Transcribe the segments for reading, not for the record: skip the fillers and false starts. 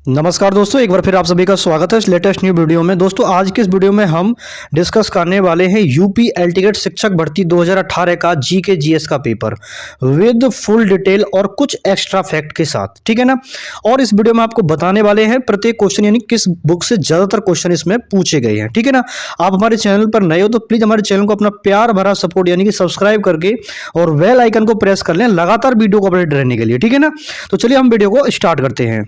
नमस्कार दोस्तों, एक बार फिर आप सभी का स्वागत है इस लेटेस्ट न्यू वीडियो में। दोस्तों आज के इस वीडियो में हम डिस्कस करने वाले हैं यूपी एलटीकेट शिक्षक भर्ती 2018 का जीके जीएस का पेपर विद फुल डिटेल और कुछ एक्स्ट्रा फैक्ट के साथ, ठीक है ना। और इस वीडियो में आपको बताने वाले हैं प्रत्येक क्वेश्चन यानी किस बुक से ज़्यादातर क्वेश्चन इसमें पूछे गए हैं, ठीक है ना। आप हमारे चैनल पर नए हो तो प्लीज़ हमारे चैनल को अपना प्यार भरा सपोर्ट यानी कि सब्सक्राइब करके और बेल आइकन को प्रेस कर लें लगातार वीडियो को अपडेट रहने के लिए, ठीक है ना। तो चलिए हम वीडियो को स्टार्ट करते हैं।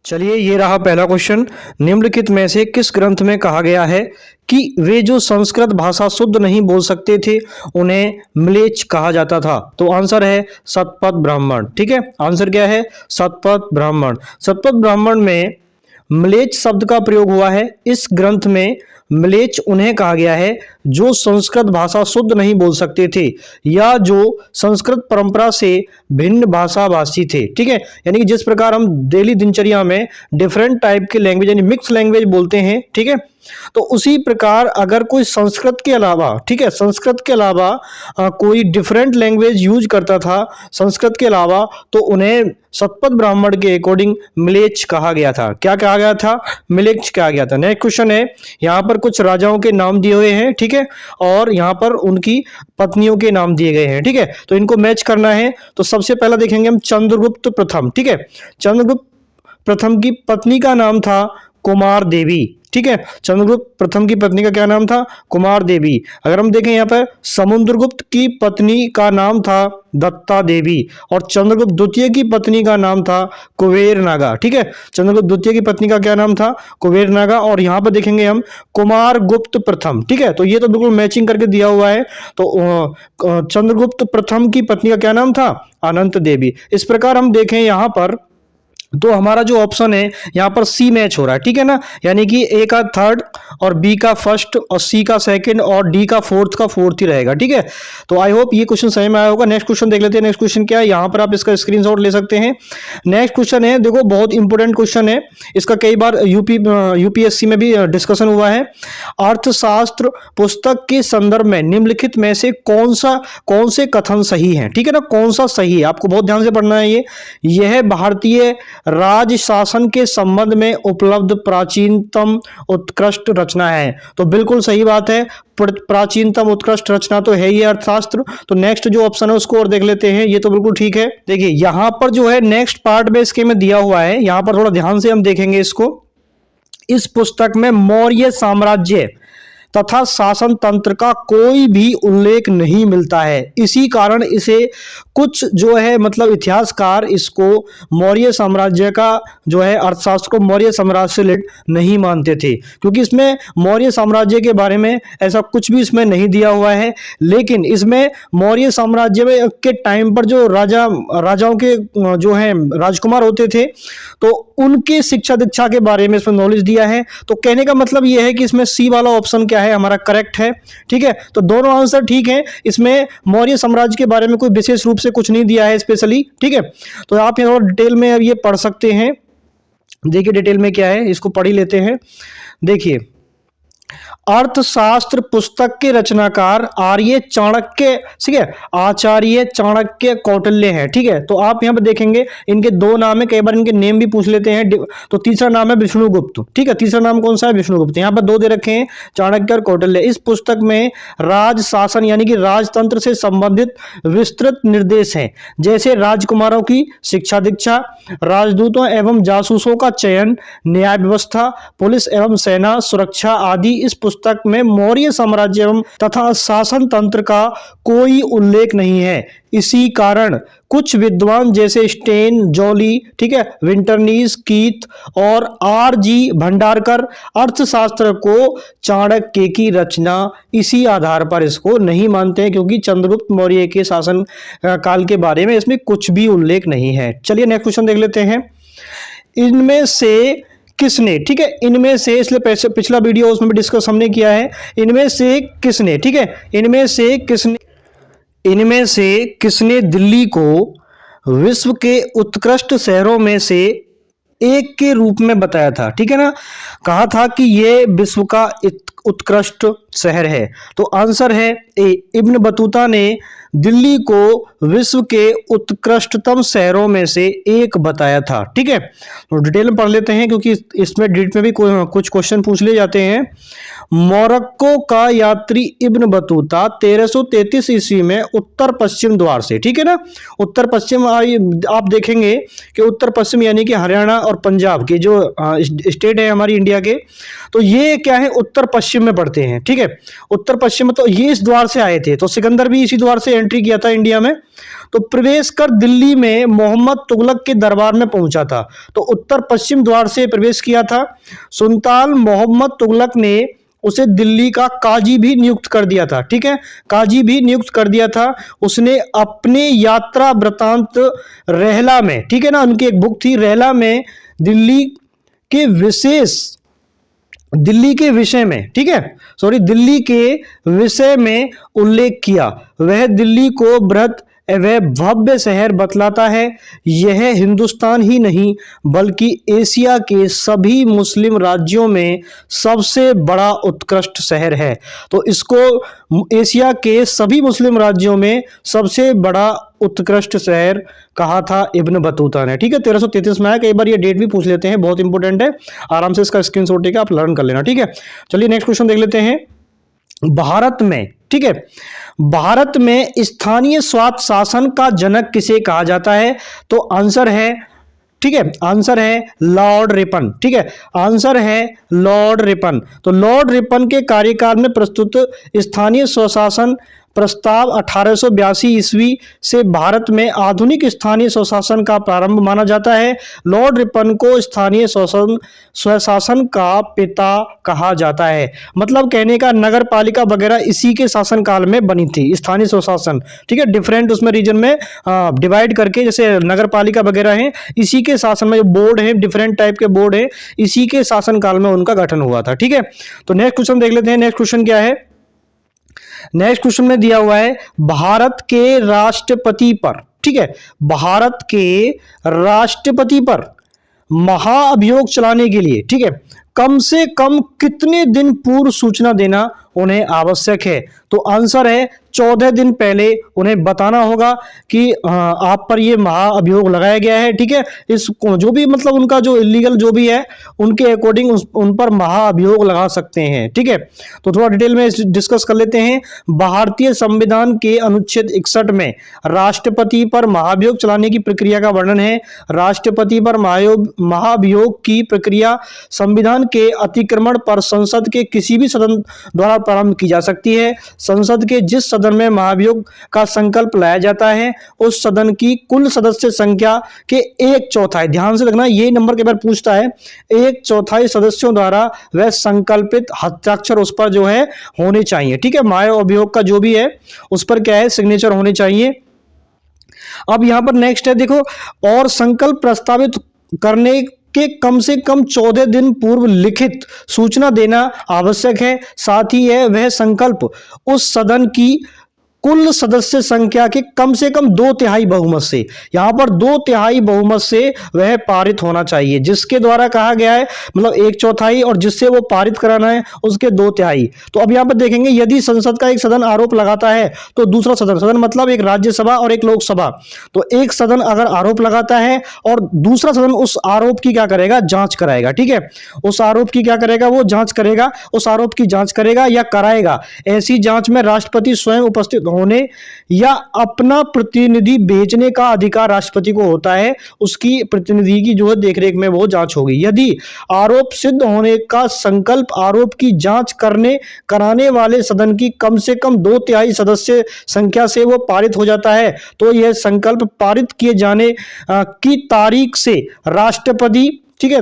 चलिए ये रहा पहला क्वेश्चन। निम्नलिखित में से किस ग्रंथ में कहा गया है कि वे जो संस्कृत भाषा शुद्ध नहीं बोल सकते थे उन्हें म्लेच्छ कहा जाता था? तो आंसर है शतपथ ब्राह्मण, ठीक है। आंसर क्या है? शतपथ ब्राह्मण। शतपथ ब्राह्मण में म्लेच्छ शब्द का प्रयोग हुआ है। इस ग्रंथ में म्लेच्छ उन्हें कहा गया है जो संस्कृत भाषा शुद्ध नहीं बोल सकते थे या जो संस्कृत परंपरा से भिन्न भाषा भाषी थे, ठीक है। यानी कि जिस प्रकार हम डेली दिनचर्या में डिफरेंट टाइप के लैंग्वेज यानी मिक्स लैंग्वेज बोलते हैं, ठीक है, तो उसी प्रकार अगर कोई संस्कृत के अलावा, ठीक है, संस्कृत के अलावा कोई डिफरेंट लैंग्वेज यूज करता था संस्कृत के अलावा, तो उन्हें शतपथ ब्राह्मण के अकॉर्डिंग म्लेच्छ कहा गया था। क्या कहा गया था? म्लेच्छ कहा गया था। नेक्स्ट क्वेश्चन है, यहाँ पर कुछ राजाओं के नाम दिए हुए हैं, ठीक है, और यहाँ पर उनकी पत्नियों के नाम दिए गए हैं, ठीक है। तो इनको मैच करना है। तो सबसे पहला देखेंगे हम चंद्रगुप्त प्रथम, ठीक है। चंद्रगुप्त प्रथम की पत्नी का नाम था कुमार देवी, ठीक है। चंद्रगुप्त प्रथम की पत्नी का क्या नाम था? कुमार देवी। अगर हम देखें यहाँ पर समुद्रगुप्त की पत्नी का नाम था दत्ता देवी और चंद्रगुप्त द्वितीय की पत्नी का नाम था कुबेर नागा, ठीक है। चंद्रगुप्त द्वितीय की पत्नी का क्या नाम था? कुबेर नागा। और यहाँ पर देखेंगे हम कुमार गुप्त प्रथम, ठीक है। तो ये तो बिल्कुल मैचिंग करके दिया हुआ है। तो चंद्रगुप्त प्रथम की पत्नी का क्या नाम था? अनंत देवी। इस प्रकार हम देखें यहाँ पर तो हमारा जो ऑप्शन है यहाँ पर सी मैच हो रहा है, ठीक है ना। यानी कि ए का थर्ड और बी का फर्स्ट और सी का सेकंड और डी का फोर्थ ही रहेगा, ठीक है। तो आई होप ये क्वेश्चन सही में आया होगा। नेक्स्ट क्वेश्चन देख लेते हैं। नेक्स्ट क्वेश्चन क्या है, यहाँ पर आप इसका स्क्रीनशॉट ले सकते हैं। नेक्स्ट क्वेश्चन है, देखो बहुत इंपॉर्टेंट क्वेश्चन है, इसका कई बार यूपीएससी में भी डिस्कशन हुआ है। अर्थशास्त्र पुस्तक के संदर्भ में निम्नलिखित में से कौन से कथन सही है, ठीक है ना। कौन सा सही है आपको बहुत ध्यान से पढ़ना है। यह भारतीय राज शासन के संबंध में उपलब्ध प्राचीनतम उत्कृष्ट रचना है। तो बिल्कुल सही बात है, प्राचीनतम उत्कृष्ट रचना तो है ही अर्थशास्त्र। तो नेक्स्ट जो ऑप्शन है उसको और देख लेते हैं। ये तो बिल्कुल ठीक है। देखिए यहां पर जो है नेक्स्ट पार्ट में इसके में दिया हुआ है, यहां पर थोड़ा ध्यान से हम देखेंगे इसको। इस पुस्तक में मौर्य साम्राज्य तथा शासन तंत्र का कोई भी उल्लेख नहीं मिलता है। इसी कारण इसे कुछ जो है मतलब इतिहासकार इसको मौर्य साम्राज्य का जो है अर्थशास्त्र को मौर्य साम्राज्य से रिलेटेड नहीं मानते थे, क्योंकि इसमें मौर्य साम्राज्य के बारे में ऐसा कुछ भी इसमें नहीं दिया हुआ है। लेकिन इसमें मौर्य साम्राज्य में के टाइम पर जो राजाओं के जो है राजकुमार होते थे तो उनके शिक्षा दीक्षा के बारे में इसमें नॉलेज दिया है। तो कहने का मतलब यह है कि इसमें सी वाला ऑप्शन क्या है हमारा करेक्ट है, ठीक है। तो दोनों आंसर ठीक है। इसमें मौर्य साम्राज्य के बारे में कोई विशेष रूप से कुछ नहीं दिया है स्पेशली, ठीक है। तो आप यहाँ डिटेल में अब ये पढ़ सकते हैं। देखिए डिटेल में क्या है, इसको पढ़ ही लेते हैं। देखिए अर्थशास्त्र पुस्तक के रचनाकार आर्य चाणक्य, ठीक है, आचार्य चाणक्य कौटिल्य हैं, ठीक है। तो आप यहाँ पे देखेंगे इनके दो नाम है, कई बार इनके नेम भी पूछ लेते हैं। तो तीसरा नाम है विष्णुगुप्त, ठीक है। तीसरा नाम कौन सा है? विष्णुगुप्त। यहाँ पर दो दे रखे हैं, चाणक्य और कौटिल्य। इस पुस्तक में राज शासन यानी कि राजतंत्र से संबंधित विस्तृत निर्देश हैं, जैसे राजकुमारों की शिक्षा दीक्षा, राजदूतों एवं जासूसों का चयन, न्याय व्यवस्था, पुलिस एवं सेना सुरक्षा आदि। इस पुस्तक में मौर्य साम्राज्य एवं तथा शासन तंत्र का कोई उल्लेख नहीं है। इसी कारण कुछ विद्वान जैसे स्टेन, जॉली, ठीक है, विंटरनीस, कीथ और आर.जी. भंडारकर अर्थशास्त्र को चाणक्य की रचना इसी आधार पर इसको नहीं मानते हैं, क्योंकि चंद्रगुप्त मौर्य के शासन काल के बारे में इसमें कुछ भी उल्लेख नहीं है। चलिए नेक्स्ट क्वेश्चन देख लेते हैं। इनमें से किसने, ठीक है, इनमें से, इसलिए पिछला वीडियो उसमें भी डिस्कस हमने किया है, इनमें से किसने, ठीक है, इनमें से किसने दिल्ली को विश्व के उत्कृष्ट शहरों में से एक के रूप में बताया था, ठीक है ना। कहा था कि ये विश्व का उत्कृष्ट शहर है? तो आंसर है ए, इब्न बतूता ने दिल्ली को विश्व के उत्कृष्टतम शहरों में से एक बताया था। ठीक है, तो डिटेल में पढ़ लेते हैं क्योंकि इसमें डिटेल में भी कुछ क्वेश्चन पूछ लिए जाते हैं। मोरक्को का यात्री इब्न बतूता 1333 ईस्वी में उत्तर पश्चिम द्वार से, ठीक है ना, उत्तर पश्चिम आप देखेंगे कि उत्तर पश्चिम यानी कि हरियाणा और पंजाब के जो स्टेट है हमारी इंडिया के, तो ये क्या है, उत्तर पश्चिम में पड़ते हैं। ठीक है, उत्तर पश्चिम में, तो ये इस द्वार से आए थे। तो सिकंदर भी इसी द्वार से एंट्री किया था इंडिया में। तो प्रवेश कर दिल्ली में मोहम्मद तुगलक के दरबार में पहुंचा था। तो उत्तर पश्चिम द्वार से प्रवेश किया था। सुल्तान मोहम्मद तुगलक ने उसे दिल्ली का काजी भी नियुक्त कर दिया था। ठीक है, काजी भी नियुक्त कर दिया था उसने अपने यात्रा वृतांत रहला में, ठीक है ना, उनकी एक बुक थी रहला में दिल्ली के विषय में उल्लेख किया। वह दिल्ली को बृहत वह भव्य शहर बतलाता है। यह हिंदुस्तान ही नहीं बल्कि एशिया के सभी मुस्लिम राज्यों में सबसे बड़ा उत्कृष्ट शहर है। तो इसको एशिया के सभी मुस्लिम राज्यों में सबसे बड़ा उत्कृष्ट शहर कहा था इब्न बतूता ने। ठीक है, 1333 में आया। कई बार ये डेट भी पूछ लेते हैं, बहुत इंपॉर्टेंट है, आराम से इसका स्क्रीनशॉट लेकर आप लर्न कर लेना। ठीक है, चलिए नेक्स्ट क्वेश्चन देख लेते हैं। भारत में, ठीक है, भारत में स्थानीय स्वायत्त शासन का जनक किसे कहा जाता है? तो आंसर है, ठीक है, आंसर है लॉर्ड रिपन। ठीक है, आंसर है लॉर्ड रिपन। तो लॉर्ड रिपन के कार्यकाल में प्रस्तुत स्थानीय स्वशासन प्रस्ताव 1882 ईस्वी से भारत में आधुनिक स्थानीय स्वशासन का प्रारंभ माना जाता है। लॉर्ड रिपन को स्थानीय स्वशासन का पिता कहा जाता है। मतलब कहने का नगर पालिका वगैरह इसी के शासन काल में बनी थी, स्थानीय स्वशासन। ठीक है, डिफरेंट उसमें रीजन में डिवाइड करके, जैसे नगर पालिका वगैरह है, इसी के शासन में जो बोर्ड है, डिफरेंट टाइप के बोर्ड है, इसी के शासन काल में उनका गठन हुआ था। ठीक है, तो नेक्स्ट क्वेश्चन देख लेते हैं। नेक्स्ट क्वेश्चन क्या है? नेक्स्ट क्वेश्चन में दिया हुआ है भारत के राष्ट्रपति पर, ठीक है, भारत के राष्ट्रपति पर महाअभियोग चलाने के लिए, ठीक है, कम से कम कितने दिन पूर्व सूचना देना उन्हें आवश्यक है? तो आंसर है 14 दिन पहले उन्हें बताना होगा कि आप पर ये महाअभियोग लगाया गया है। ठीक है, इस जो भी मतलब उनका जो इलीगल जो भी है उनके अकॉर्डिंग उन पर महाअभियोग लगा सकते हैं। ठीक है, तो थोड़ा डिटेल में डिस्कस कर लेते हैं। भारतीय संविधान के अनुच्छेद 61 में राष्ट्रपति पर महाअभियोग चलाने की प्रक्रिया का वर्णन है। राष्ट्रपति पर महाअभियोग की प्रक्रिया संविधान के अतिक्रमण पर संसद के किसी भी सदन द्वारा प्रारंभ की जा सकती है। संसद के जिस सदन में महाभियोग का संकल्प लाया जाता है उस सदन की कुल सदस्य संख्या के 1/4, ध्यान से देखना, ये नंबर के बार पूछता है, 1/4 सदस्यों द्वारा वह संकल्पित हस्ताक्षर उस पर जो है होने चाहिए। ठीक है, महाअभियोग का जो भी है उस पर क्या है, सिग्नेचर होने चाहिए। अब यहां पर नेक्स्ट है, देखो, और संकल्प प्रस्तावित करने के कम से कम 14 दिन पूर्व लिखित सूचना देना आवश्यक है। साथ ही है वह संकल्प उस सदन की कुल सदस्य संख्या के कम से कम 2/3 बहुमत से, यहां पर 2/3 बहुमत से वह पारित होना चाहिए। जिसके द्वारा कहा गया है मतलब 1/4 और जिससे वो पारित कराना है उसके 2/3। तो अब यहां पर देखेंगे, यदि संसद का एक सदन आरोप लगाता है तो दूसरा सदन मतलब एक राज्यसभा और एक लोकसभा, तो एक सदन अगर आरोप लगाता है और दूसरा सदन उस आरोप की क्या करेगा, जांच कराएगा। ठीक है, उस आरोप की क्या करेगा, वो जांच करेगा, उस आरोप की जांच करेगा या कराएगा। ऐसी जांच में राष्ट्रपति स्वयं उपस्थित होने या अपना प्रतिनिधि भेजने का अधिकार राष्ट्रपति को होता है। उसकी प्रतिनिधि की जो है देखरेख में वो जांच होगी। यदि आरोप सिद्ध होने का संकल्प आरोप की जांच कराने वाले सदन की कम से कम 2/3 सदस्य संख्या से वो पारित हो जाता है तो यह संकल्प पारित किए जाने की तारीख से राष्ट्रपति, ठीक है,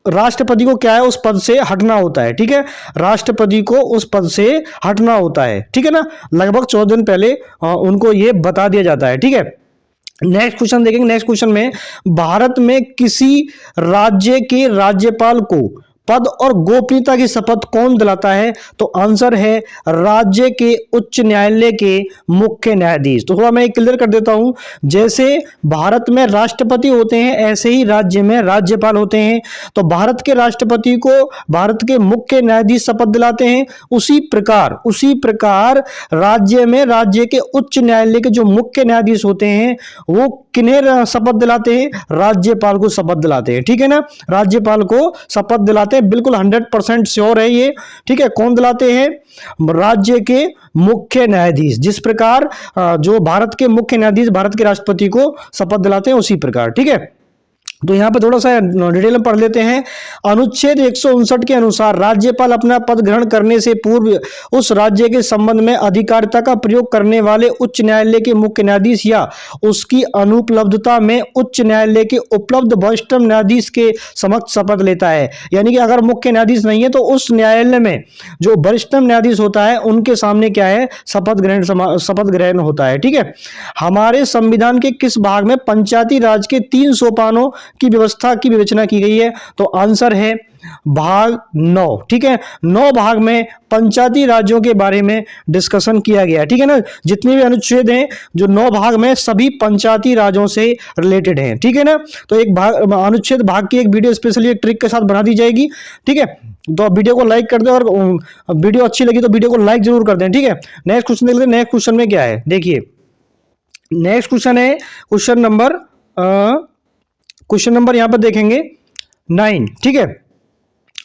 राष्ट्रपति को क्या है, उस पद से हटना होता है। ठीक है, राष्ट्रपति को उस पद से हटना होता है। ठीक है ना, लगभग 14 दिन पहले उनको ये बता दिया जाता है। ठीक है, नेक्स्ट क्वेश्चन देखेंगे। नेक्स्ट क्वेश्चन में भारत में किसी राज्य के राज्यपाल को पद और गोपनीयता की शपथ कौन दिलाता है? तो आंसर है राज्य के उच्च न्यायालय के मुख्य न्यायाधीश। तो थोड़ा मैं क्लियर कर देता हूं, जैसे भारत में राष्ट्रपति होते हैं ऐसे ही राज्य में राज्यपाल होते हैं। तो भारत के राष्ट्रपति को भारत के मुख्य न्यायाधीश शपथ दिलाते हैं, उसी प्रकार राज्य में राज्य के उच्च न्यायालय के जो मुख्य न्यायाधीश होते हैं वो किन्हें शपथ दिलाते हैं? राज्यपाल को शपथ दिलाते हैं। ठीक है ना, राज्यपाल को शपथ दिलाते हैं, बिल्कुल 100% श्योर है ये। ठीक है, कौन दिलाते हैं? राज्य के मुख्य न्यायाधीश। जिस प्रकार जो भारत के मुख्य न्यायाधीश भारत के राष्ट्रपति को शपथ दिलाते हैं उसी प्रकार। ठीक है, तो यहां पर थोड़ा सा डिटेल में पढ़ लेते हैं। अनुच्छेद 159 के अनुसार राज्यपाल अपना पद ग्रहण करने से पूर्व उस राज्य के संबंध में अधिकारिता का प्रयोग करने वाले उच्च न्यायालय के मुख्य न्यायाधीश या उसकी अनुपलब्धता में उच्च न्यायालय के उपलब्ध वरिष्ठतम न्यायाधीश के समक्ष शपथ लेता है। यानी कि अगर मुख्य न्यायाधीश नहीं है तो उस न्यायालय में जो वरिष्ठतम न्यायाधीश होता है उनके सामने क्या है? शपथ ग्रहण होता है। ठीक है, हमारे संविधान के किस भाग में पंचायती राज के 3 सोपानों की व्यवस्था की विवेचना की गई है? तो आंसर है भाग 9। ठीक है, 9 भाग में पंचायती राज्यों के बारे में डिस्कशन किया गया है। ठीक है ना, जितने भी अनुच्छेद हैं जो 9 भाग में सभी पंचायती राज्यों से रिलेटेड हैं। ठीक है ना, तो एक भाग अनुच्छेद भाग की एक वीडियो स्पेशली एक ट्रिक के साथ बना दी जाएगी। ठीक है, तो वीडियो को लाइक कर दें और वीडियो अच्छी लगी तो वीडियो को लाइक जरूर कर दें। ठीक है, नेक्स्ट क्वेश्चन देख लेते हैं। नेक्स्ट क्वेश्चन में क्या है देखिए, नेक्स्ट क्वेश्चन है क्वेश्चन नंबर यहां पर देखेंगे 9। ठीक है,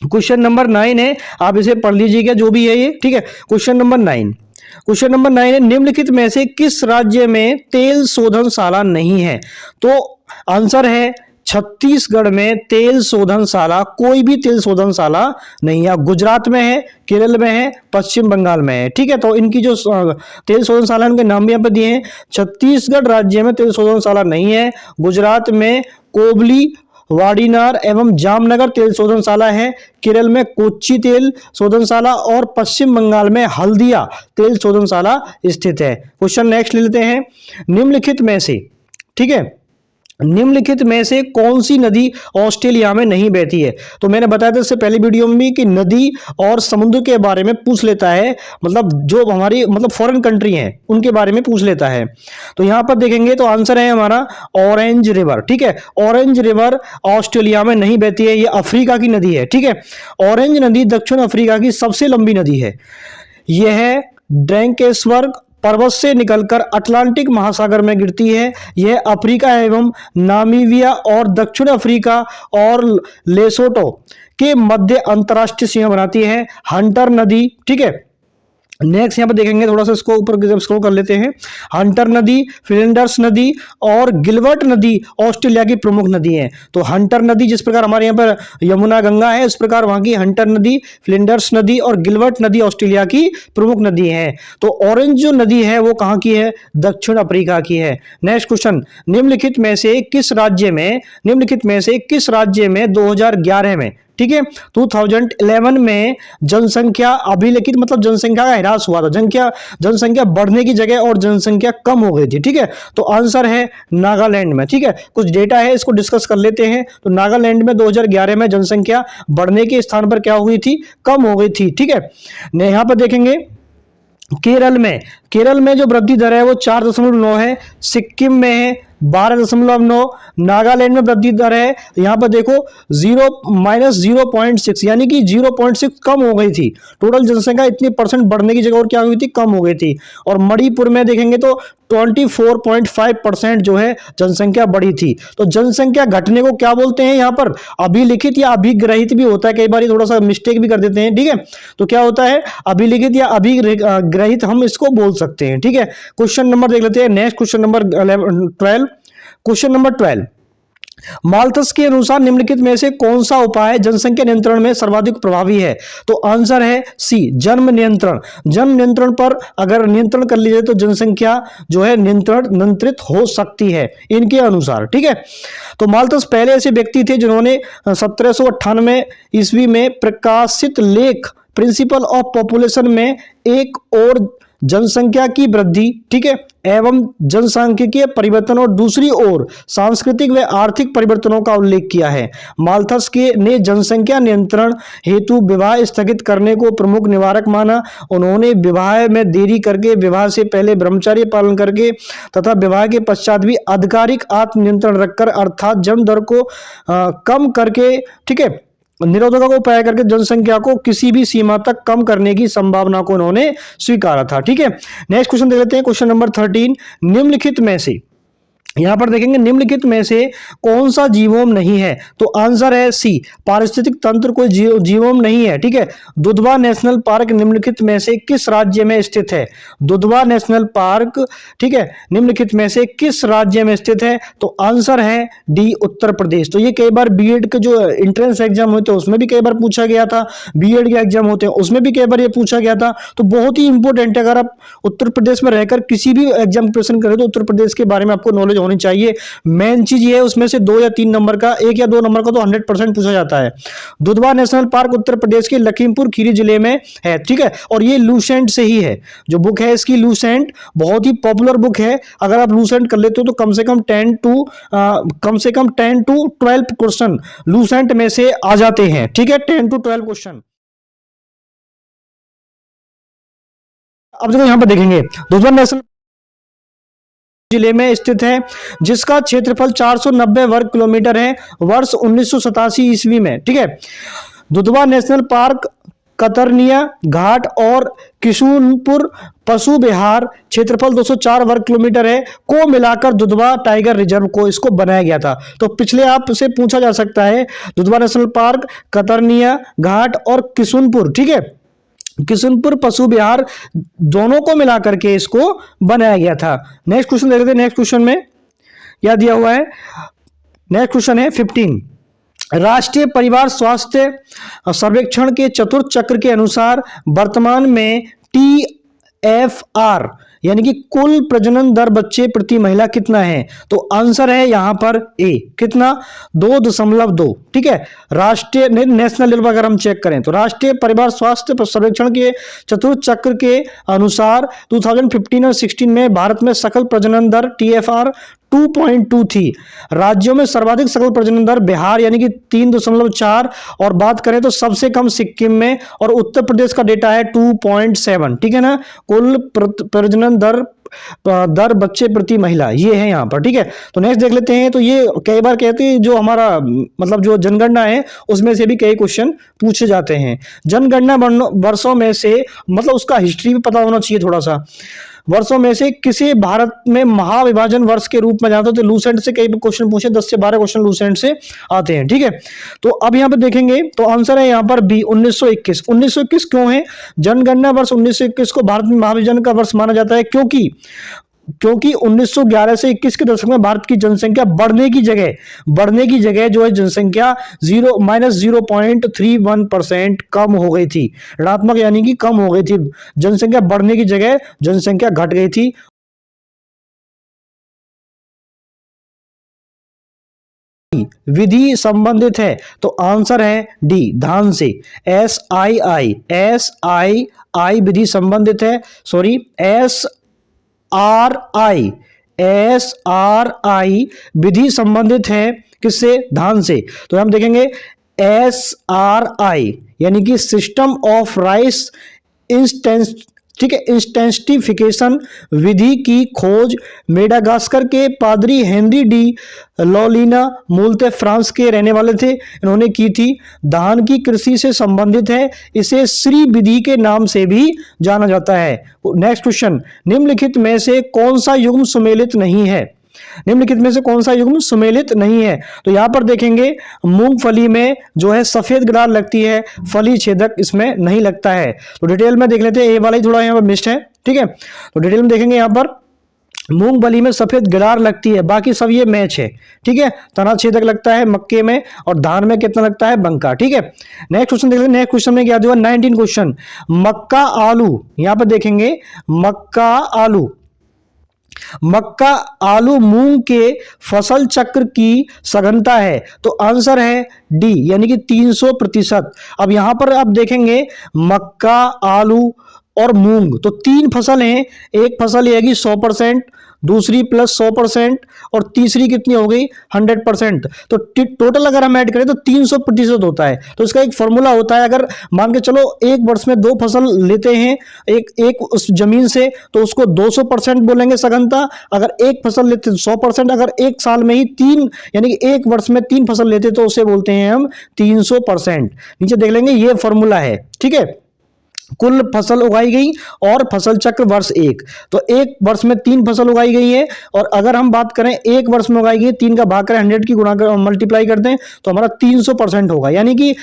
क्वेश्चन नंबर 9 है, आप इसे पढ़ लीजिएगा जो भी है ये। ठीक है, क्वेश्चन नंबर 9 है, निम्नलिखित में से किस राज्य में तेल शोधनशाला नहीं है? तो आंसर है छत्तीसगढ़ में तेल शोधनशाला, कोई भी तेल शोधनशाला नहीं है। गुजरात में है, केरल में है, पश्चिम बंगाल में है। ठीक है, तो इनकी जो तेल शोधनशाला उनके नाम भी यहाँ पर दिए हैं। छत्तीसगढ़ राज्य में तेल शोधनशाला नहीं है, गुजरात में कोबली, वाडीनार एवं जामनगर तेल शोधनशाला है, केरल में कोच्चि तेल शोधनशाला और पश्चिम बंगाल में हल्दिया तेल शोधनशाला स्थित है। क्वेश्चन नेक्स्ट ले लेते हैं। निम्नलिखित में से, ठीक है, निम्नलिखित में से कौन सी नदी ऑस्ट्रेलिया में नहीं बहती है? तो मैंने बताया था इससे पहले वीडियो में भी कि नदी और समुद्र के बारे में पूछ लेता है, मतलब जो हमारी फॉरेन कंट्री हैं उनके बारे में पूछ लेता है। तो यहां पर देखेंगे तो आंसर है हमारा ऑरेंज रिवर। ठीक है, ऑरेंज रिवर ऑस्ट्रेलिया में नहीं बहती है, ये अफ्रीका की नदी है। ठीक है, ऑरेंज नदी दक्षिण अफ्रीका की सबसे लंबी नदी है। यह ड्रैंकेस्बर्ग पर्वत से निकलकर अटलांटिक महासागर में गिरती है। यह अफ्रीका एवं नामीबिया और दक्षिण अफ्रीका और लेसोटो के मध्य अंतरराष्ट्रीय सीमा बनाती है। हंटर नदी, ठीक है, नेक्स्ट यहां पर देखेंगे, थोड़ा सा इसको ऊपर स्क्रॉल कर लेते हैं। हंटर नदी, फ्लिंडर्स नदी और गिलबर्ट नदी ऑस्ट्रेलिया की प्रमुख नदी है। तो हंटर नदी जिस प्रकार हमारे यहाँ पर यमुना गंगा है, इस प्रकार वहां की हंटर नदी, फ्लिंडर्स नदी और गिलबर्ट नदी ऑस्ट्रेलिया की प्रमुख नदी है। तो ऑरेंज जो नदी है वो कहाँ की है? दक्षिण अफ्रीका की है। नेक्स्ट क्वेश्चन, निम्नलिखित में से किस राज्य में 2011 में, ठीक है, 2011 में जनसंख्या अभिलेखित मतलब जनसंख्या का ह्रास हुआ था, जनसंख्या बढ़ने की जगह और जनसंख्या कम हो गई थी। ठीक है, तो आंसर है नागालैंड में। ठीक है, कुछ डेटा है इसको डिस्कस कर लेते हैं। तो नागालैंड में 2011 में जनसंख्या बढ़ने के स्थान पर क्या हो गई थी? कम हो गई थी। ठीक है, यहां पर देखेंगे केरल में जो वृद्धि दर है वो 4.9 है, सिक्किम में है 12.9, नागालैंड में वृद्धि दर है यहां पर देखो -0.6 यानी कि 0.6 कम हो गई थी। टोटल जनसंख्या इतनी परसेंट बढ़ने की जगह और क्या हुई थी? कम हो गई थी। और मणिपुर में देखेंगे तो 24.5% जो है जनसंख्या बढ़ी थी। तो जनसंख्या घटने को क्या बोलते हैं? यहाँ पर अभिलिखित या अभिग्रहित भी होता है, कई बार थोड़ा सा मिस्टेक भी कर देते हैं। ठीक है, तो क्या होता है? अभिलिखित या अभिग्रहित हम इसको बोल सकते हैं। ठीक है, क्वेश्चन नंबर देख लेते हैं। Next question number 12। Question number 12, Malthus के अनुसार निम्नलिखित में से कौन सा उपाय जनसंख्या नियंत्रण में सर्वाधिक प्रभावी है? तो आंसर है सी, जन्म नियंत्रण पर अगर नियंत्रण कर लीजिए तो जनसंख्या जो है नियंत्रित हो सकती है इनके अनुसार। ठीक है, तो माल्थस पहले ऐसे व्यक्ति थे जिन्होंने 1798 ईस्वी में प्रकाशित लेख प्रिंसिपल ऑफ पॉपुलेशन में एक और जनसंख्या की वृद्धि, ठीक है, एवं जनसांख्यिकीय परिवर्तन और दूसरी ओर सांस्कृतिक व आर्थिक परिवर्तनों का उल्लेख किया है। माल्थस के ने जनसंख्या नियंत्रण हेतु विवाह स्थगित करने को प्रमुख निवारक माना। उन्होंने विवाह में देरी करके, विवाह से पहले ब्रह्मचर्य पालन करके तथा विवाह के पश्चात भी आधिकारिक आत्म नियंत्रण रखकर अर्थात जन्म दर को कम करके, ठीक है, निरोधकों को उपाय करके जनसंख्या को किसी भी सीमा तक कम करने की संभावना को उन्होंने स्वीकारा था। ठीक है, नेक्स्ट क्वेश्चन देख लेते हैं, क्वेश्चन नंबर 13। निम्नलिखित में से, यहां पर देखेंगे निम्नलिखित में से कौन सा जीवोम नहीं है, तो आंसर है सी, पारिस्थितिक तंत्र कोई जीवोम नहीं है। ठीक है, दुधवा नेशनल पार्क निम्नलिखित में से किस राज्य में स्थित है? दुधवा नेशनल पार्क, ठीक है, निम्नलिखित में से किस राज्य में स्थित है? तो आंसर है डी, उत्तर प्रदेश। तो ये कई बार बीएड के जो एंट्रेंस एग्जाम होते हैं उसमें भी कई बार पूछा गया था, बीएड के एग्जाम होते हैं उसमें भी कई बार ये पूछा गया था। तो बहुत ही इंपॉर्टेंट है, अगर आप उत्तर प्रदेश में रहकर किसी भी एग्जाम प्रिपरेशन करें तो उत्तर प्रदेश के बारे में आपको नॉलेज होनी चाहिए। मेन चीज ये है, उसमें से 2 या 3 नंबर का, 1 या 2 नंबर का तो 100% पूछा जाता है। दुधवा नेशनल पार्क उत्तर प्रदेश के लखीमपुर खीरी जिले में है। ठीक है, और ये लूसेंट से ही है, जो बुक है इसकी लूसेंट, बहुत ही पॉपुलर बुक है। अगर आप लूसेंट कर लेते हो तो कम से कम 10 टू 12 क्वेश्चन लूसेंट में से आ जाते हैं। ठीक है, 10 टू 12 क्वेश्चन। अब देखो यहां पर देखेंगे, दुधवा नेशनल जिले में स्थित है, जिसका क्षेत्रफल 490 वर्ग किलोमीटर है, वर्ष 1987 ईस्वी में। ठीक है, दुधवा नेशनल पार्क कतरनिया घाट और किशुनपुर पशु विहार क्षेत्रफल 204 वर्ग किलोमीटर है को मिलाकर दुधवा टाइगर रिजर्व को इसको बनाया गया था। तो पिछले आपसे पूछा जा सकता है, दुधवा नेशनल पार्क, कतरनिया घाट और किशुनपुर, ठीक है, किशुनपुर पशु विहार दोनों को मिलाकर के इसको बनाया गया था। नेक्स्ट क्वेश्चन देख लेते हैं। नेक्स्ट क्वेश्चन में क्या दिया हुआ है, नेक्स्ट क्वेश्चन है 15। राष्ट्रीय परिवार स्वास्थ्य सर्वेक्षण के चतुर्थ चक्र के अनुसार वर्तमान में TFR यानी कि कुल प्रजनन दर बच्चे प्रति महिला कितना है? तो आंसर है यहां पर ए, कितना? 2.2। ठीक है, राष्ट्रीय नेशनल लेवल पर अगर हम चेक करें तो राष्ट्रीय परिवार स्वास्थ्य सर्वेक्षण के चतुर्थ चक्र के अनुसार 2015 और 16 में भारत में सकल प्रजनन दर TFR 2.2 थी। राज्यों में सर्वाधिक सकल प्रजनन दर बिहार यानी कि 3.4, और बात करें तो सबसे कम सिक्किम में, और उत्तर प्रदेश का डेटा है 2.7। ठीक है ना, कुल प्रजनन दर बच्चे प्रति महिला ये है यहाँ पर। ठीक है, तो नेक्स्ट देख लेते हैं। तो ये कई बार कहते हैं जो हमारा मतलब जो जनगणना है उसमें से भी कई क्वेश्चन पूछे जाते हैं। जनगणना वर्षों में से, मतलब उसका हिस्ट्री भी पता होना चाहिए थोड़ा सा, वर्षों में से किसे भारत में महाविभाजन वर्ष के रूप में जाना था? तो लूसेंट से कई क्वेश्चन पूछे, 10 से 12 क्वेश्चन लूसेंट से आते हैं। ठीक है, तो अब यहाँ पर देखेंगे तो आंसर है यहाँ पर बी, 1921। 1921 क्यों है? जनगणना वर्ष 1921 को भारत में महाविभाजन का वर्ष माना जाता है, क्योंकि 1911 से 21 के दशक में भारत की जनसंख्या बढ़ने की जगह जो है जनसंख्या -0.31% कम हो गई थी। ऋणात्मक यानी कि कम हो गई थी, जनसंख्या बढ़ने की जगह जनसंख्या घट गई थी। विधि संबंधित है, तो आंसर है डी, धान से, SII विधि संबंधित है, सॉरी SRI विधि संबंधित है किससे? धान से। तो हम देखेंगे SRI यानी कि सिस्टम ऑफ राइस इंस्टेंस, ठीक है, इंस्टेंसिफिकेशन विधि की खोज मेडागास्कर के पादरी हेनरी डी लॉलिना, मूलतः फ्रांस के रहने वाले थे, इन्होंने की थी। धान की कृषि से संबंधित है, इसे श्री विधि के नाम से भी जाना जाता है। नेक्स्ट क्वेश्चन, निम्नलिखित में से कौन सा युग्म सुमेलित नहीं है? निम्नलिखित में से कौन सा युग्म सुमेलित नहीं है? तो यहां पर देखेंगे मूंगफली में जो है सफेद गरार लगती है, फली छेदक इसमें नहीं लगता है। तो डिटेल में देख लेते हैं, ये वाला ही थोड़ा यहाँ पर मिस्ड है। ठीक है, तो डिटेल में देखेंगे, यहाँ पर मूंगफली में सफेद गरार लगती है, बाकी सब ये मैच है। ठीक है, तना छेदक लगता है मक्के में, और धान में कितना लगता है? बंका। ठीक है, नेक्स्ट क्वेश्चन देख लेते हैं। नेक्स्ट क्वेश्चन में क्या दिया? 19 क्वेश्चन, मक्का आलू, यहां पर देखेंगे मक्का आलू मूंग के फसल चक्र की सघनता है, तो आंसर है डी यानी कि 300%। अब यहां पर आप देखेंगे मक्का आलू और मूंग, तो 3 फसल हैं। एक फसल ये है 100%, दूसरी प्लस 100% और तीसरी कितनी हो गई 100%। तो टोटल अगर हम ऐड करें तो 300% होता है। तो इसका एक फॉर्मूला होता है, अगर मान के चलो एक वर्ष में 2 फसल लेते हैं एक उस जमीन से, तो उसको 200% बोलेंगे सघनता। अगर एक फसल लेते तो 100%, अगर एक साल में ही 3 यानी कि एक वर्ष में 3 फसल लेते तो उसे बोलते हैं हम 300%। नीचे देख लेंगे, ये फॉर्मूला है, ठीक है। कुल फसल उगाई गई और फसल चक्र वर्ष 1, तो एक वर्ष में 3 फसल उगाई गई है। और अगर हम बात करें एक वर्ष में उगाई गई 3 का भाग करें 100 की गुणा कर मल्टीप्लाई करते हैं तो हमारा 300% होगा। यानी कि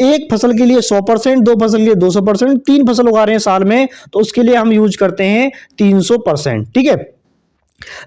एक फसल के लिए 100%, 2 फसल के लिए 200%, 3 फसल उगा रहे हैं साल में तो उसके लिए हम यूज करते हैं 300%, ठीक है।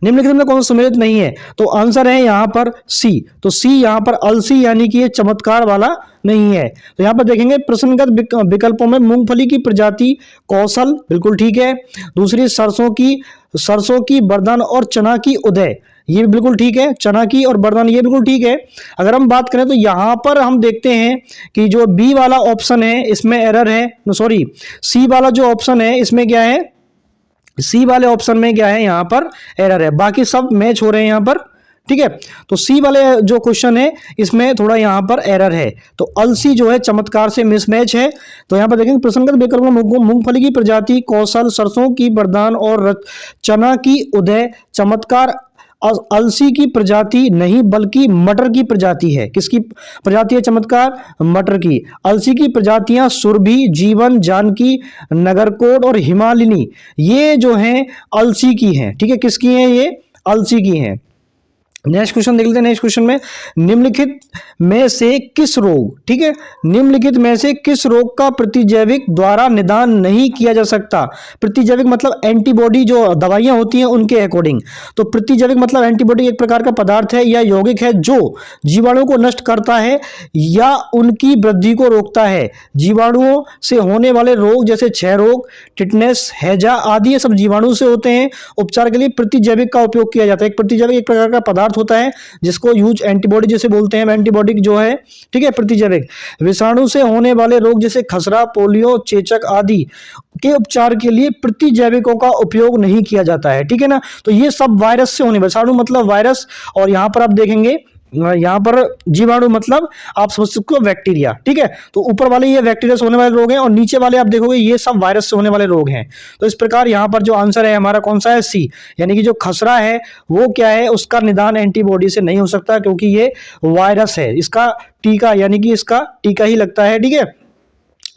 निम्नलिखित में कौन सम्मिलित नहीं है, तो आंसर है यहां पर सी। तो सी यहां पर अलसी यानी कि ये चमत्कार वाला नहीं है। तो यहां पर देखेंगे प्रश्नगत विकल्पों में मूंगफली की प्रजाति कौशल, बिल्कुल ठीक है। दूसरी सरसों की बरदान और चना की उदय, ये भी बिल्कुल ठीक है। चना की और बरदान ये बिल्कुल ठीक है। अगर हम बात करें तो यहां पर हम देखते हैं कि जो बी वाला ऑप्शन है इसमें एरर है, सॉरी सी वाला जो ऑप्शन है इसमें क्या है, सी वाले ऑप्शन में क्या है यहां पर एरर है, बाकी सब मैच हो रहे हैं यहां पर, ठीक है। तो सी वाले जो क्वेश्चन है इसमें थोड़ा यहां पर एरर है, तो अलसी जो है चमत्कार से मिसमैच है। तो यहां पर देखेंगे प्रसंगत विकल्प में मूंगफली की प्रजाति कौशल, सरसों की बरदान और चना की उदय, चमत्कार अलसी की प्रजाति नहीं बल्कि मटर की प्रजाति है। किसकी प्रजाति है चमत्कार, मटर की। अलसी की प्रजातियां सुरभि, जीवन, जानकी, नगरकोट और हिमालिनी, ये जो हैं अलसी की हैं, ठीक है। किसकी हैं, ये अलसी की हैं। नेक्स्ट क्वेश्चन देख लेते हैं। नेक्स्ट क्वेश्चन में निम्नलिखित में से किस रोग, ठीक है, निम्नलिखित में से किस रोग का प्रतिजैविक द्वारा निदान नहीं किया जा सकता। प्रतिजैविक मतलब एंटीबॉडी, जो दवाइयां होती हैं उनके अकॉर्डिंग। तो प्रतिजैविक मतलब एंटीबॉडी एक प्रकार का पदार्थ है या यौगिक है जो जीवाणुओं को नष्ट करता है या उनकी वृद्धि को रोकता है। जीवाणुओं से होने वाले रोग जैसे क्षय रोग, टिटनेस, हैजा आदि ये सब जीवाणु से होते हैं। उपचार के लिए प्रतिजैविक का उपयोग किया जाता है। एक प्रतिजैविक एक प्रकार का पदार्थ होता है जिसको यूज एंटीबॉडी जैसे बोलते हैं, एंटीबॉडी जो है, ठीक है, प्रतिजैविक। विषाणु से होने वाले रोग जैसे खसरा, पोलियो, चेचक आदि के उपचार के लिए प्रतिजैविकों का उपयोग नहीं किया जाता है, ठीक है ना। तो ये सब वायरस से होने, विषाणु मतलब वायरस, और यहां पर आप देखेंगे यहां पर जीवाणु मतलब आप समझ सकते हो बैक्टीरिया, ठीक है। तो ऊपर वाले ये बैक्टीरिया से होने वाले रोग हैं और नीचे वाले आप देखोगे ये सब वायरस से होने वाले रोग हैं। तो इस प्रकार यहां पर जो आंसर है हमारा कौन सा है, सी। यानी कि जो खसरा है वो क्या है, उसका निदान एंटीबॉडी से नहीं हो सकता क्योंकि ये वायरस है। इसका टीका यानी कि इसका टीका ही लगता है, ठीक है।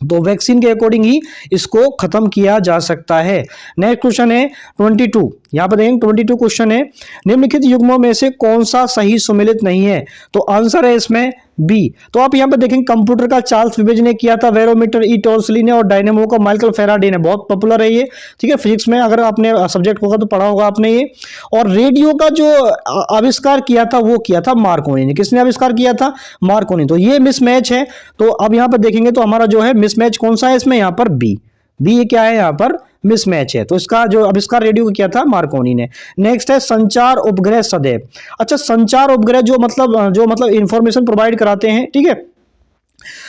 तो वैक्सीन के अकॉर्डिंग ही इसको खत्म किया जा सकता है। नेक्स्ट क्वेश्चन है 22, यहां पर देखेंगे 22 क्वेश्चन है, निम्नलिखित युग्मों में से कौन सा सही सुमेलित नहीं है। तो आंसर है इसमें बी। तो आप यहां पर देखेंगे कंप्यूटर का चार्ल्स बेबेज ने किया था, बैरोमीटर ई टॉर्सली ने, और डायनेमो का माइकल फैराडे ने। बहुत पॉपुलर है ये, ठीक है। फिजिक्स में अगर आपने सब्जेक्ट होगा तो पढ़ा होगा आपने ये। और रेडियो का जो आविष्कार किया था वो किया था मार्कोनी ने। किसने आविष्कार किया था, मार्कोनी। तो ये मिसमैच है। तो अब यहां पर देखेंगे तो हमारा जो है मिसमैच कौन सा है इसमें, यहां पर बी। बी ये क्या है, यहां पर मिसमैच है। तो इसका जो आविष्कार रेडियो को किया था मार्कोनी ने। नेक्स्ट है संचार उपग्रह सदैव। अच्छा, संचार उपग्रह जो मतलब इंफॉर्मेशन प्रोवाइड कराते हैं, ठीक है।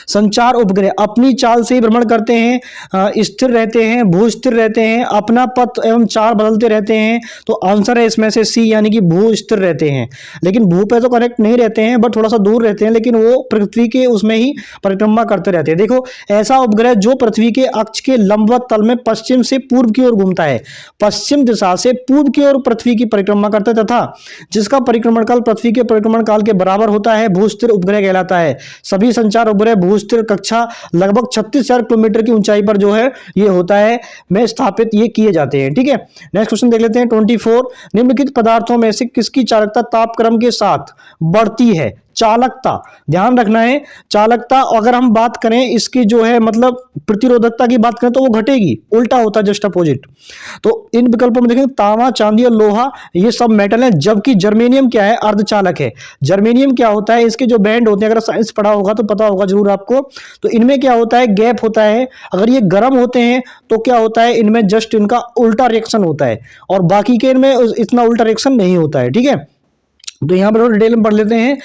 संचार उपग्रह अपनी चाल से ही भ्रमण करते हैं, स्थिर रहते हैं, भू स्थिर रहते हैं, अपना पथ एवं चाल बदलते रहते हैं। तो आंसर है इसमें से सी, यानी कि भू स्थिर रहते हैं। लेकिन भू पे तो कनेक्ट नहीं रहते हैं, बट थोड़ा सा दूर रहते हैं, लेकिन वो पृथ्वी के उसमें ही परिक्रमा करते रहते हैं। देखो, ऐसा उपग्रह जो पृथ्वी के अक्ष के लंबवत तल में पश्चिम से पूर्व की ओर घूमता है, पश्चिम दिशा से पूर्व की ओर पृथ्वी की परिक्रमा करता है, तथा जिसका परिक्रमण काल पृथ्वी के परिक्रमण काल के बराबर होता है, भू स्थिर उपग्रह कहलाता है। सभी संचार उपग्रह भू स्थिर कक्षा लगभग 36,000 किलोमीटर की ऊंचाई पर जो है ये होता है में स्थापित ये किए जाते हैं, ठीक है। नेक्स्ट क्वेश्चन देख लेते हैं 24, निम्नलिखित पदार्थों में से किसकी चालकता तापक्रम के साथ बढ़ती है। चालकता, ध्यान रखना है, चालकता अगर हम बात करें इसकी जो है मतलब प्रतिरोधकता की बात करें तो वो घटेगी, उल्टा होता है, जस्ट अपोजिट। तो इन विकल्पों में देखें तांबा, चांदी और लोहा ये सब मेटल हैं, जबकि जर्मेनियम क्या है, अर्धचालक है। जर्मेनियम क्या होता है, इसके जो बैंड होते हैं, अगर साइंस पढ़ा होगा तो पता होगा जरूर आपको। तो इनमें क्या होता है, गैप होता है। अगर ये गर्म होते हैं तो क्या होता है, इनमें जस्ट इनका उल्टा रिएक्शन होता है, और बाकी के इनमें इतना उल्टा रिएक्शन नहीं होता है, ठीक है। तो यहां पर डिटेल में पढ़ लेते हैं।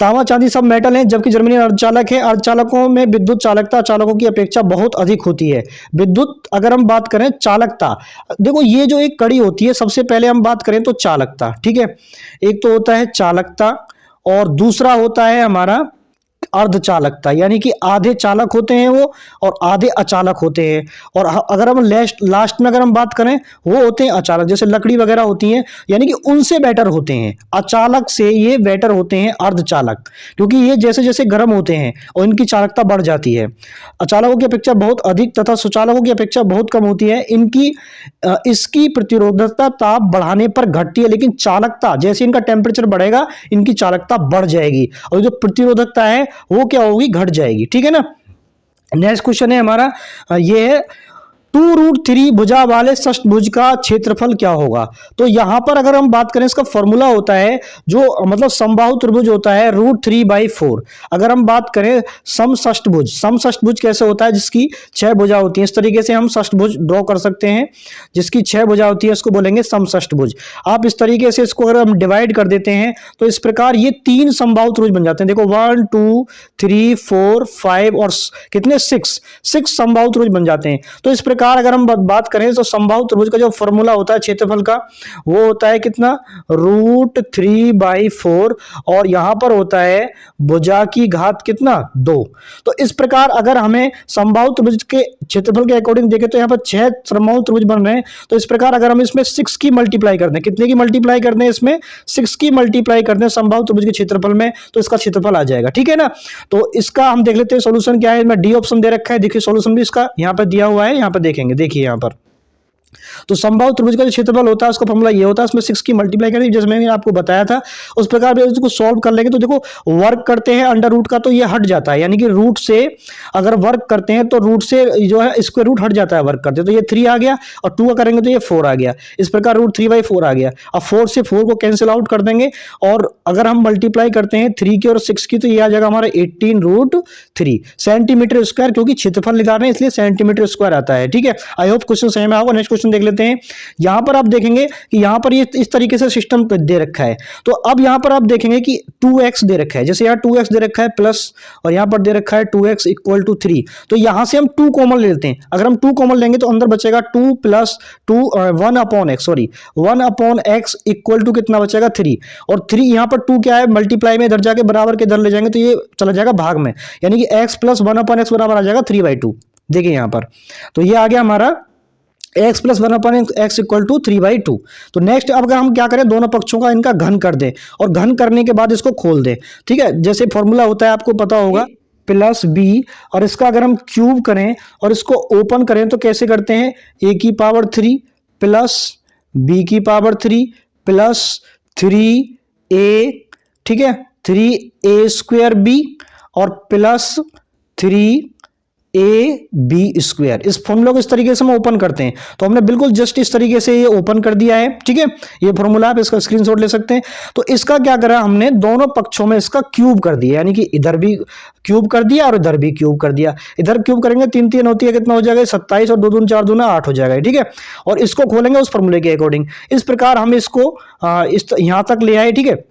तांबा चांदी सब मेटल हैं, जबकि जर्मेनियम अर्धचालक है। अर्धचालकों में विद्युत चालकता चालकों की अपेक्षा बहुत अधिक होती है। विद्युत अगर हम बात करें चालकता, देखो ये जो एक कड़ी होती है, सबसे पहले हम बात करें तो चालकता, ठीक है। एक तो होता है चालकता और दूसरा होता है हमारा अर्धचालकता, यानी कि आधे चालक होते हैं वो और आधे अचालक होते हैं। और अगर हम लास्ट में अगर हम बात करें, वो होते हैं अचालक, जैसे लकड़ी वगैरह होती हैं, यानी कि उनसे बेटर होते हैं। अचालक से ये बेटर होते हैं अर्धचालक, क्योंकि ये जैसे जैसे गर्म होते हैं और इनकी चालकता बढ़ जाती है। अचालकों की अपेक्षा बहुत अधिक तथा सुचालकों की अपेक्षा बहुत कम होती है। इसकी प्रतिरोधकता ताप बढ़ाने पर घटती है, लेकिन चालकता जैसे इनका टेम्परेचर बढ़ेगा इनकी चालकता बढ़ जाएगी और जो प्रतिरोधकता है वो क्या होगी, घट जाएगी, ठीक है ना। नेक्स्ट क्वेश्चन है हमारा, ये है 2√3 भुजा वाले षष्ठभुज का क्षेत्रफल क्या होगा। तो यहां पर अगर हम बात करें, इसका फॉर्मूला होता है जो मतलब समबाहु त्रिभुज होता है √3/4। अगर हम बात करें समषष्ठभुज कैसे होता है, जिसकी 6 भुजा होती है, इस तरीके से हम षष्ठभुज ड्रॉ कर सकते हैं। जिसकी 6 भुजा होती है उसको बोलेंगे समषष्ठभुज। आप इस तरीके से इसको अगर हम डिवाइड कर देते हैं तो इस प्रकार ये 3 समबाहु त्रिभुज बन जाते हैं। देखो 1 2 3 4 5 और कितने 6 समबाहु त्रिभुज बन जाते हैं। तो इस प्रकार अगर हम बात करें तो समबाहु त्रिभुज का जो फॉर्मूला होता है क्षेत्रफल का, वो होता है कितना, √3/4 और यहां पर होता है भुजा की घात कितना, 2। तो इस प्रकार अगर हमें समबाहु त्रिभुज के क्षेत्रफल के अकॉर्डिंग देखें तो यहां पर 6 समबाहु त्रिभुज बन रहे हैं। तो इस प्रकार अगर हम इसमें 6 की मल्टीप्लाई कर दें, कितने की मल्टीप्लाई कर दें, इसमें 6 की मल्टीप्लाई कर दें समबाहु त्रिभुज के क्षेत्रफल में, तो इसका क्षेत्रफल आ जाएगा, ठीक है ना। तो इसका हम देख लेते हैं सोल्यूशन क्या है। मैं डी ऑप्शन दे रखा है, देखिए सोल्यूशन भी इसका यहां पर दिया हुआ है, यहां पर देखेंगे, देखिए यहां पर। तो समबाहु त्रिभुज का जो क्षेत्रफल होता है उसका फॉर्मूला ये होता है, उसमें 6 की मल्टीप्लाई करें, जैसे मैंने आपको बताया था उस प्रकार इसको सॉल्व कर लेंगे। तो देखो वर्क करते हैं अंडर रूट का तो ये हट जाता है, यानी कि रूट से अगर वर्क करते हैं तो रूट से जो है स्क्वायर रूट हट जाता है वर्क करते हैं। तो ये 3 आ गया और 2 का करेंगे तो ये 4 आ गया। इस प्रकार √3/4 आ गया। अब 4 से 4 को कैंसिल आउट कर देंगे और अगर हम मल्टीप्लाई करते हैं 3 की और 6 की तो ये आ जाएगा हमारा 18√3 सेंटीमीटर स्क्वायर, क्योंकि क्षेत्रफल निकाल रहे हैं इसलिए सेंटीमीटर स्क्वायर आता है, ठीक है। आई होप क्वेश्चन सही में आएगा। नेक्स्ट क्वेश्चन देख लेते हैं। यहां पर आप देखेंगे कि यहां पर ये इस तरीके से सिस्टम दे रखा है। तो अब यहां पर आप देखेंगे कि 2x दे रखा है, जैसे यहां 2x दे रखा है प्लस और यहां पर दे रखा है 2x = 3। तो यहां से हम 2 कॉमन ले लेते हैं। अगर हम 2 कॉमन लेंगे तो अंदर बचेगा 2 + 2 1/x = कितना बचेगा, 3। और 3 यहां पर 2 क्या है, मल्टीप्लाई में इधर जाके बराबर के इधर ले जाएंगे तो ये चला जाएगा भाग में, यानी कि x + 1/x बराबर आ जाएगा 3/2। देखिए यहां पर, तो ये आ गया हमारा x + 1/x = 3/2। तो नेक्स्ट अब अगर हम क्या करें, दोनों पक्षों का इनका घन कर दें और घन करने के बाद इसको खोल दें, ठीक है। जैसे फॉर्मूला होता है आपको पता होगा +b, और इसका अगर हम क्यूब करें और इसको ओपन करें तो कैसे करते हैं, a³ + b³ + 3a, ठीक है, 3a² और प्लस 3ab²। इस फॉर्मूला को इस तरीके से हम ओपन करते हैं। तो हमने बिल्कुल जस्ट इस तरीके से ये ओपन कर दिया है, ठीक है। ये फॉर्मूला आप इसका स्क्रीनशॉट ले सकते हैं। तो इसका क्या करा हमने, दोनों पक्षों में इसका क्यूब कर दिया, यानी कि इधर भी क्यूब कर दिया और इधर भी क्यूब कर दिया। इधर क्यूब करेंगे 3 3 होती है, कितना हो जाएगा 27 और 2 दूनी 4 दूना 8 हो जाएगा, ठीक है। और इसको खोलेंगे उस फॉर्मूले के अकॉर्डिंग। इस प्रकार हम इसको यहां तक ले आए, ठीक है।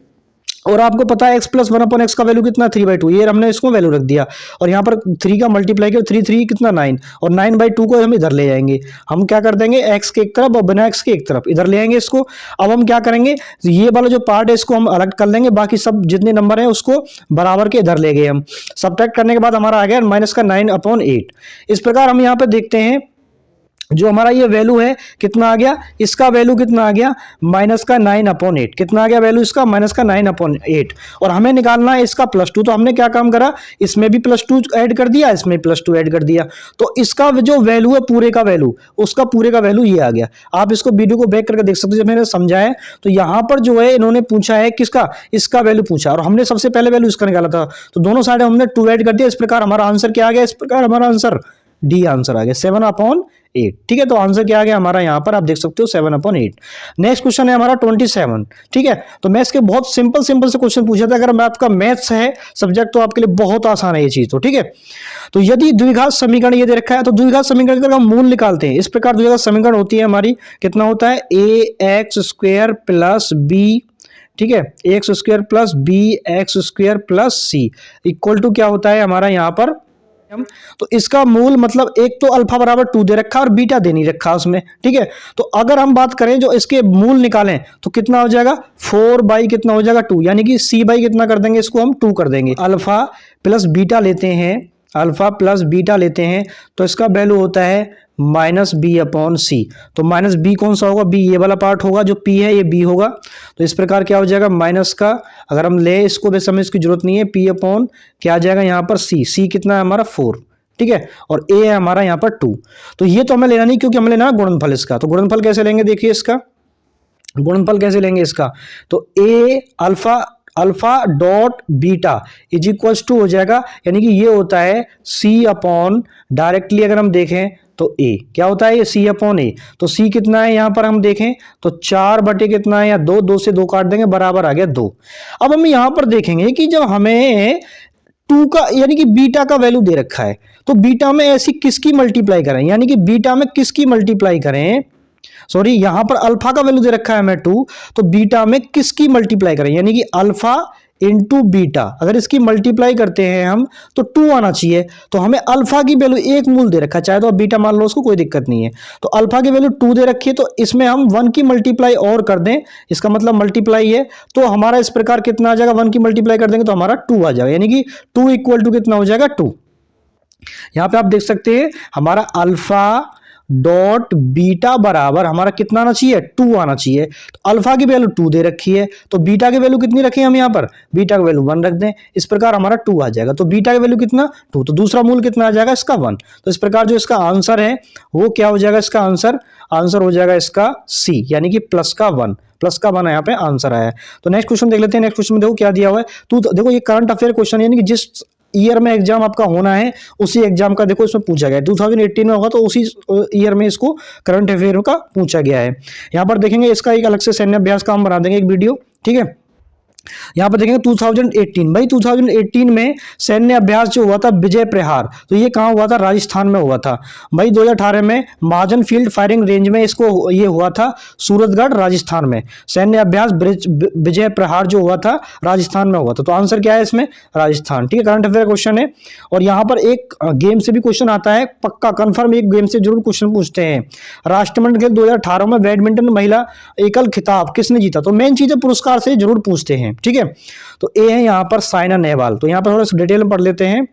और आपको पता है x + 1/x का वैल्यू कितना, 3/2। ये हमने इसको वैल्यू रख दिया और यहाँ पर 3 का मल्टीप्लाई किया, 3 कितना 9 और 9/2 को हम इधर ले जाएंगे। हम क्या कर देंगे, x के एक तरफ और बिना x के एक तरफ इधर ले आएंगे इसको। अब हम क्या करेंगे, ये वाला जो पार्ट है इसको हम अलग कर लेंगे, बाकी सब जितने नंबर है उसको बराबर के इधर ले गए हम। सब्ट्रैक्ट करने के बाद हमारा आ गया -9/8। इस प्रकार हम यहाँ पे देखते हैं जो हमारा ये वैल्यू है कितना आ गया, इसका वैल्यू कितना आ गया, -9/8। कितना आ गया वैल्यू इसका, -9/8। और हमें निकालना है इसका +2। तो हमने क्या काम करा, इसमें भी +2 ऐड कर दिया, इसमें +2 ऐड कर दिया। तो इसका जो वैल्यू है पूरे का वैल्यू, उसका पूरे का वैल्यू ये आ गया। आप इसको वीडियो को बैक करके देख सकते हो, जब मैंने समझाया तो यहाँ पर जो है इन्होंने पूछा है किसका, इसका वैल्यू पूछा और हमने सबसे पहले वैल्यू इसका निकाला था। तो दोनों साइड हमने 2 ऐड कर दिया। इस प्रकार हमारा आंसर क्या आ गया, इस प्रकार हमारा आंसर डी आंसर आ गया 7/8, ठीक है। तो आंसर क्या आ गया हमारा, यहाँ पर आप देख सकते हो 7/8। नेक्स्ट क्वेश्चन है हमारा 27, ठीक है। तो मैं इसके बहुत सिंपल से क्वेश्चन पूछा था। अगर मैं आपका मैथ्स है सब्जेक्ट तो आपके लिए बहुत आसान है ये चीज, तो ठीक है। तो यदि द्विघात समीकरण ये दे रखा है तो द्विघात समीकरण का हम मूल निकालते हैं। इस प्रकार द्विघात समीकरण होती है हमारी, कितना होता है, ax² + b ठीक है, X square plus B X square plus C equal to क्या होता है हमारा यहाँ पर, तो इसका मूल मतलब एक तो अल्फा बराबर 2 दे रखा और बीटा दे नहीं रखा उसमें, ठीक है। तो अगर हम बात करें जो इसके मूल निकालें तो कितना हो जाएगा 4 बाई कितना हो जाएगा 2, यानी कि सी बाई कितना कर देंगे, इसको हम 2 कर देंगे। अल्फा प्लस बीटा लेते हैं, अल्फा प्लस बीटा लेते हैं तो इसका वैल्यू होता है माइनस बी अपॉन सी। तो माइनस बी कौन सा होगा, बी ये वाला पार्ट होगा, जो पी है ये बी होगा। तो इस प्रकार क्या हो जाएगा माइनस का, अगर हम ले इसको वैसे हमें इसकी जरूरत नहीं है, पी अपॉन क्या आ जाएगा यहाँ पर सी, सी कितना है हमारा 4, ठीक है, और ए है हमारा यहाँ पर 2। तो ये तो हमें लेना नहीं क्योंकि हमें लेना है गुणनफल इसका। तो गुणनफल कैसे लेंगे, देखिए इसका गुणनफल कैसे लेंगे इसका, तो A alpha dot beta is equals to हो जाएगा, यानी कि ये होता है सी अपॉन, डायरेक्टली अगर हम देखें तो ए क्या होता है, ये सी अपॉन ए। तो सी कितना है यहाँ पर हम देखें तो 4 बटे कितना है, या 2, 2 से 2 काट देंगे बराबर आ गया 2। अब हम यहाँ पर देखेंगे कि जब हमें 2 का यानी कि बीटा का वैल्यू दे रखा है तो बीटा में ऐसी किसकी मल्टीप्लाई करें, यानी कि बीटा में किसकी मल्टीप्लाई करें, सॉरी यहां पर अल्फा का वैल्यू दे रखा है हमें 2, तो बीटा में किसकी मल्टीप्लाई करें, यानी कि अल्फा इंटू बीटा, अगर इसकी मल्टीप्लाई करते हैं हम तो 2 आना चाहिए। तो हमें अल्फा की वैल्यू एक मूल दे रखा है, चाहे तो आप बीटा मान लो उसको, कोई दिक्कत नहीं है। तो अल्फा की वैल्यू 2 दे रखी है, तो इसमें हम 1 की मल्टीप्लाई और कर दें, इसका मतलब मल्टीप्लाई है, तो हमारा इस प्रकार कितना आ जाएगा, 1 की मल्टीप्लाई कर देंगे तो हमारा 2 आ जाएगा, यानी कि 2 इक्वल टू कितना हो जाएगा 2। यहां पे आप देख सकते हैं हमारा अल्फा डॉट बीटा बराबर हमारा कितना आना चाहिए, 2 आना चाहिए। तो अल्फा की वैल्यू 2 दे रखी है, तो बीटा की वैल्यू कितनी रखें हम यहाँ पर, बीटा की वैल्यू 1 रख दें, इस प्रकार हमारा 2 आ जाएगा। तो बीटा की वैल्यू कितना 2, तो दूसरा मूल कितना आ जाएगा इसका 1। तो इस प्रकार जो इसका आंसर है वो क्या हो जाएगा, इसका आंसर हो जाएगा इसका सी, यानी कि प्लस का 1 यहाँ पे आंसर आया है। तो नेक्स्ट क्वेश्चन देख लेते हैं। नेक्स्ट क्वेश्चन में देखो क्या दिया हुआ है, तो देखो ये करंट अफेयर क्वेश्चन, यानी कि जिस ईयर में एग्जाम आपका होना है उसी एग्जाम का देखो इसमें पूछा गया है। 2018 में होगा तो उसी ईयर में इसको करंट अफेयर का पूछा गया है। यहाँ पर देखेंगे इसका एक अलग से सैन्य अभ्यास का हम बना देंगे एक वीडियो, ठीक है। यहाँ पर देखेंगे 2018, भाई 2018 में सैन्य अभ्यास जो हुआ था विजय प्रहार, तो ये कहाँ हुआ था, राजस्थान में हुआ था। भाई 2018 में महाजन फील्ड फायरिंग रेंज में इसको ये हुआ था, सूरतगढ़ राजस्थान में सैन्य अभ्यास विजय प्रहार जो हुआ था राजस्थान में हुआ था। तो आंसर क्या है इसमें, राजस्थान, ठीक है। करंट अफेयर क्वेश्चन है। और यहाँ पर एक गेम से भी क्वेश्चन आता है, पक्का कन्फर्म एक गेम से जरूर क्वेश्चन पूछते हैं। राष्ट्रमंडल खेल 2018 में बैडमिंटन महिला एकल खिताब किसने जीता, तो मेन चीज पुरस्कार से जरूर पूछते हैं, ठीक है। तो ए है यहां पर साइना नेहवाल। तो यहां पर थोड़ा सा डिटेल में पढ़ लेते हैं।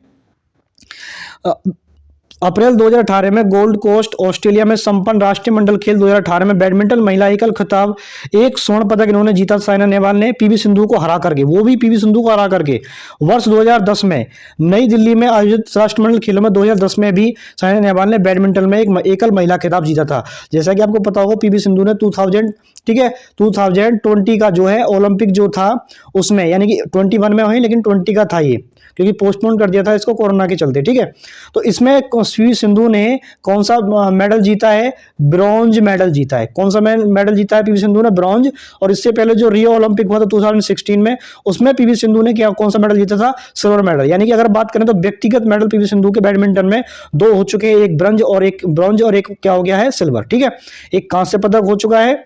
अप्रैल 2018 में गोल्ड कोस्ट ऑस्ट्रेलिया में संपन्न राष्ट्रीय मंडल खेल 2018 में बैडमिंटन महिला एकल खिताब एक स्वर्ण पदक इन्होंने जीता साइना नेहवाल ने पीवी सिंधु को हरा करके, वो भी पीवी सिंधु को हरा करके। वर्ष 2010 में नई दिल्ली में आयोजित राष्ट्रमंडल खेलों में 2010 में भी साइना नेहवाल ने बैडमिंटन में एक एकल महिला खिताब जीता था। जैसा कि आपको पता होगा पीवी सिंधु ने 2020 का जो है ओलंपिक जो था उसमें, यानी कि 21 में हुई लेकिन 20 का था ये, क्योंकि पोस्टपोन कर दिया था इसको कोरोना के चलते, ठीक है। तो इसमें पीवी सिंधु ने कौन सा मेडल जीता है, ब्रॉन्ज मेडल जीता है। कौन सा मेडल जीता है पीवी सिंधु ने, ब्रॉन्ज। और इससे पहले जो रियो ओलंपिक हुआ था 2016 में, उसमें पीवी सिंधु ने क्या कौन सा मेडल जीता था, सिल्वर मेडल। यानी कि अगर बात करें तो व्यक्तिगत मेडल पीवी सिंधु के बैडमिंटन में 2 हो चुके हैं, एक ब्रॉन्ज और एक क्या हो गया है, सिल्वर, ठीक है। एक कांस्य पदक हो चुका है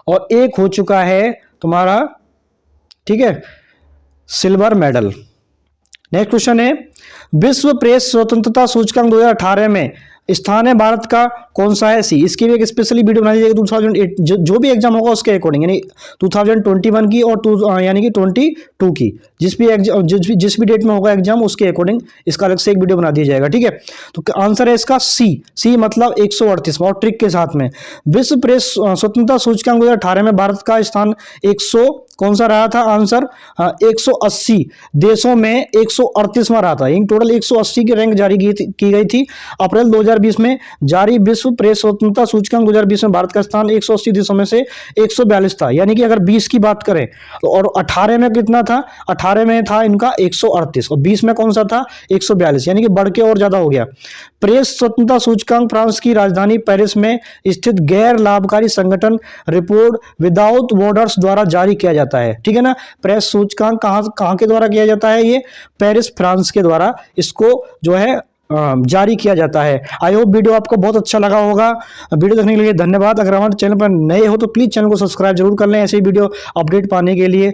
और एक हो चुका है तुम्हारा, ठीक है, सिल्वर मेडल। नेक्स्ट क्वेश्चन है, विश्व प्रेस स्वतंत्रता सूचकांक 2018 में स्थान है भारत का कौन सा है, सी। इसकी भी एक स्पेशली वीडियो बनाई जाएगी 2008 जो भी एग्जाम होगा उसके अकॉर्डिंग, यानी 2021 की और यानी कि 22 की जिस भी डेट में होगा एग्जाम उसके अकॉर्डिंग इसका अलग से एक वीडियो बना दिया जाएगा, ठीक है। तो आंसर है इसका सी मतलब 138 और ट्रिक के साथ में। विश्व प्रेस स्वतंत्रता सूचकांक 2018 में भारत का स्थान 100 कौन सा रहा था, आंसर 180 देशों में 138वां रहा था। इन टोटल 180 की रैंक जारी की गई थी। अप्रैल 2020 में जारी विश्व प्रेस स्वतंत्रता सूचकांक 2020 में भारत का स्थान 180 देशों में से 142 था। यानी कि अगर 20 की बात करें तो, और 18 में कितना था, 18 में था इनका 138 और 20 में कौन सा था 142, यानी कि बढ़ के और ज्यादा हो गया। प्रेस स्वतंत्रता सूचकांक फ्रांस की राजधानी पेरिस में स्थित गैर लाभकारी संगठन रिपोर्ट विदाउट बॉर्डर्स द्वारा जारी किया जाता है, ठीक है ना। प्रेस सूचकांक कहां के द्वारा किया जाता है, ये पेरिस फ्रांस के द्वारा इसको जो है जारी किया जाता है। आई होप वीडियो आपको बहुत अच्छा लगा होगा। वीडियो देखने के लिए धन्यवाद। अगर हमारे चैनल पर नए हो तो प्लीज़ चैनल को सब्सक्राइब जरूर कर लें ऐसे ही वीडियो अपडेट पाने के लिए।